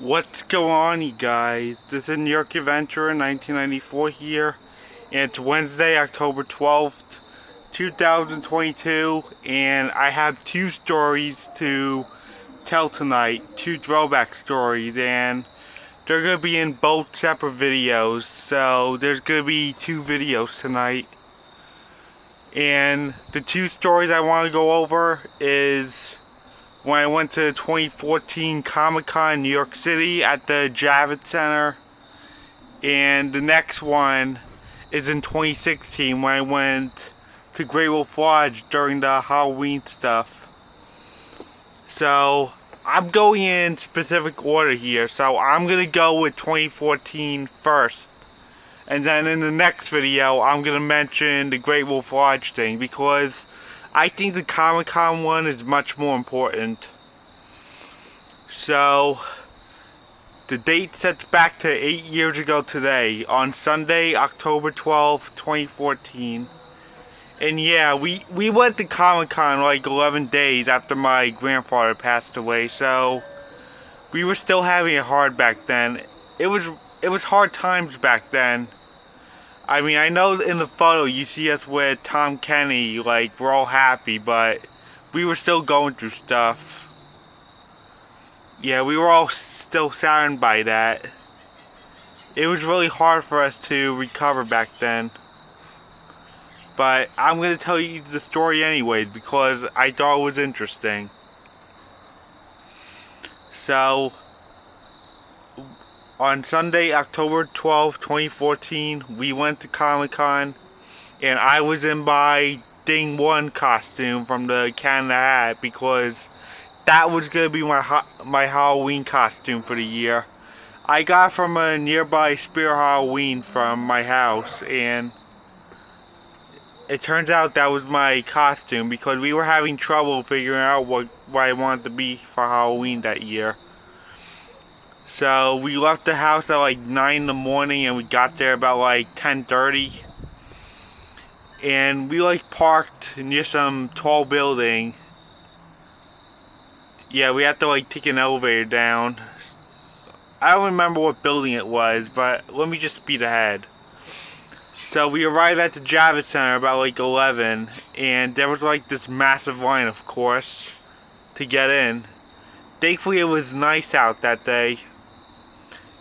What's going on, you guys? This is New York Adventurer 1994 here, and it's Wednesday, October 12th, 2022, and I have two stories to tell tonight, two throwback stories, and they're going to be in both separate videos, so there's going to be two videos tonight. And the two stories I want to go over is when I went to the 2014 Comic-Con in New York City at the Javits Center. And the next one is in 2016 when I went to Great Wolf Lodge during the Halloween stuff. So, I'm going in specific order here. So, I'm going to go with 2014 first. And then in the next video, I'm going to mention the Great Wolf Lodge thing because I think the Comic-Con one is much more important. So, the date sets back to 8 years ago today, on Sunday, October 12th, 2014. And yeah, we went to Comic-Con like 11 days after my grandfather passed away, so we were still having it hard back then. It was hard times back then. I mean, I know in the photo you see us with Tom Kenny, like, we're all happy, but we were still going through stuff. Yeah, we were all still saddened by that. It was really hard for us to recover back then. But I'm going to tell you the story anyway, because I thought it was interesting. So, on Sunday, October 12th, 2014, we went to Comic-Con, and I was in my Ding 1 costume from the Canada hat because that was going to be my Halloween costume for the year. I got from a nearby Spirit Halloween from my house, and it turns out that was my costume because we were having trouble figuring out what I wanted to be for Halloween that year. So we left the house at like 9 in the morning and we got there about like 10:30. And we like parked near some tall building. Yeah, we had to like take an elevator down. I don't remember what building it was, but let me just speed ahead. So we arrived at the Javits Center about like 11, and there was like this massive line, of course, to get in. Thankfully it was nice out that day.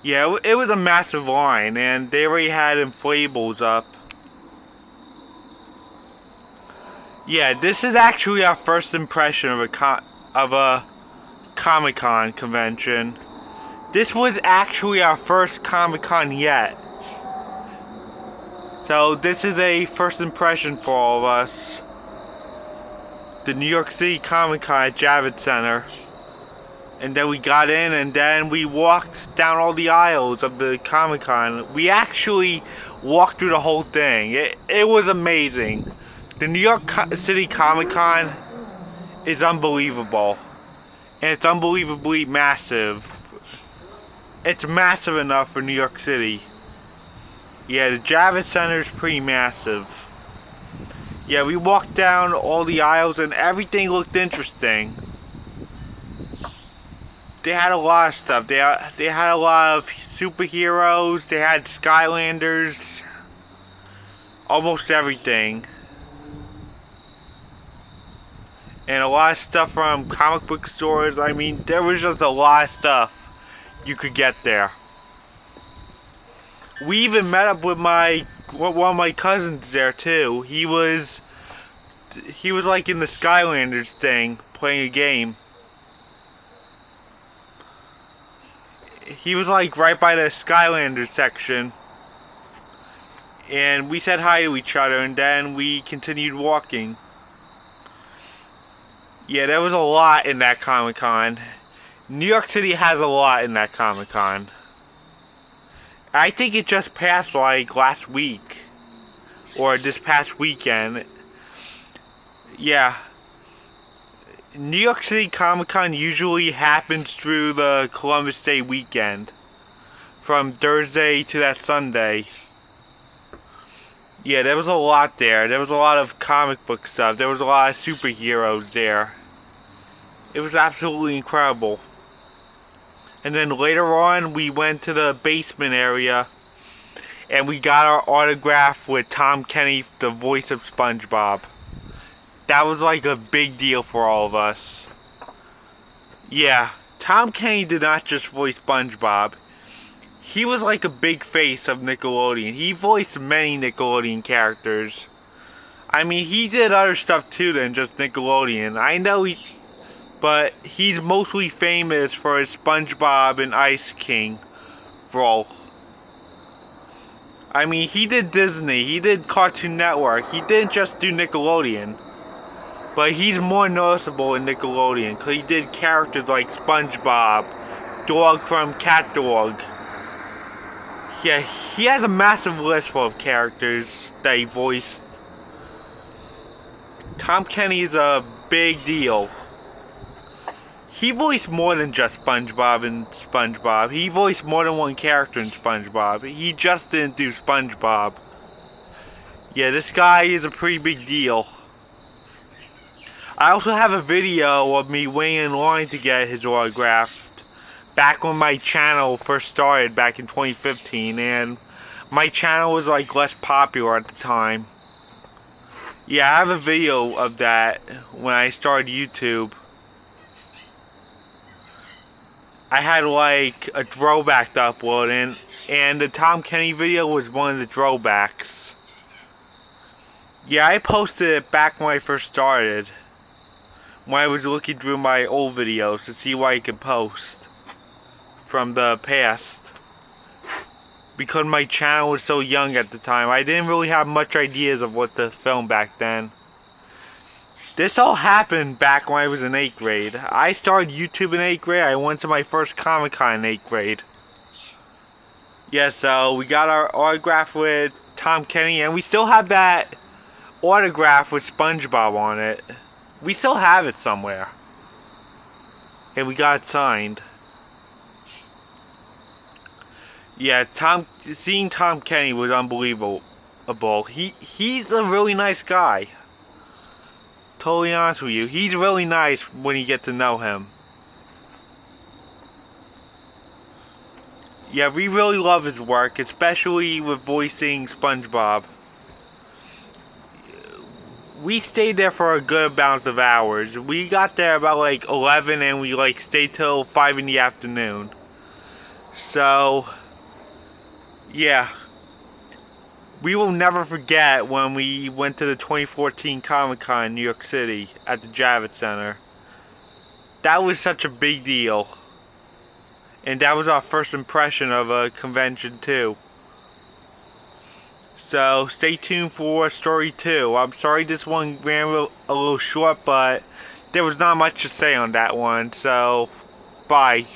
Yeah, it was a massive line, and they already had inflatables up. Yeah, this is actually our first impression of a Comic-Con convention. This was actually our first Comic-Con yet. So this is a first impression for all of us. The New York City Comic-Con at Javits Center. And then we got in, and then we walked down all the aisles of the Comic-Con. We actually walked through the whole thing. It was amazing. The New York City Comic-Con is unbelievable. And it's unbelievably massive. It's massive enough for New York City. Yeah, the Javits Center is pretty massive. Yeah, we walked down all the aisles and everything looked interesting. They had a lot of stuff. They had a lot of superheroes. They had Skylanders. Almost everything. And a lot of stuff from comic book stores. I mean, there was just a lot of stuff you could get there. We even met up with one of my cousins there too. He was like in the Skylanders thing, playing a game. He was like right by the Skylanders section. And we said hi to each other, and then we continued walking. Yeah, there was a lot in that Comic-Con. New York City has a lot in that Comic-Con. I think it just passed like last week. Or this past weekend. Yeah. New York City Comic-Con usually happens through the Columbus Day weekend. From Thursday to that Sunday. Yeah, there was a lot there. There was a lot of comic book stuff. There was a lot of superheroes there. It was absolutely incredible. And then later on, we went to the basement area and we got our autograph with Tom Kenny, the voice of SpongeBob. That was like a big deal for all of us. Yeah, Tom Kenny did not just voice SpongeBob. He was like a big face of Nickelodeon. He voiced many Nickelodeon characters. I mean, he did other stuff too than just Nickelodeon. I know but he's mostly famous for his SpongeBob and Ice King role. I mean, he did Disney, he did Cartoon Network, he didn't just do Nickelodeon. But he's more noticeable in Nickelodeon because he did characters like SpongeBob, Dog from Cat Dog. Yeah, he has a massive list full of characters that he voiced. Tom Kenny is a big deal. He voiced more than just SpongeBob in SpongeBob. He voiced more than one character in SpongeBob. He just didn't do SpongeBob. Yeah, this guy is a pretty big deal. I also have a video of me waiting in line to get his autograph back when my channel first started back in 2015, and my channel was like less popular at the time. Yeah, I have a video of that when I started YouTube. I had like a throwback to upload, and the Tom Kenny video was one of the throwbacks. Yeah, I posted it back when I first started, when I was looking through my old videos to see what I could post from the past. Because my channel was so young at the time, I didn't really have much ideas of what to film back then. This all happened back when I was in 8th grade. I started YouTube in 8th grade. I went to my first Comic-Con in 8th grade. Yeah, so we got our autograph with Tom Kenny, and we still have that autograph with SpongeBob on it. We still have it somewhere. And we got it signed. Yeah, seeing Tom Kenny was unbelievable. He's a really nice guy. Totally honest with you. He's really nice when you get to know him. Yeah, we really love his work, especially with voicing SpongeBob. We stayed there for a good amount of hours. We got there about like 11 and we like stayed till 5 in the afternoon. So, yeah. We will never forget when we went to the 2014 Comic-Con in New York City at the Javits Center. That was such a big deal. And that was our first impression of a convention too. So stay tuned for story 2. I'm sorry this one ran a little short, but there was not much to say on that one. So, bye.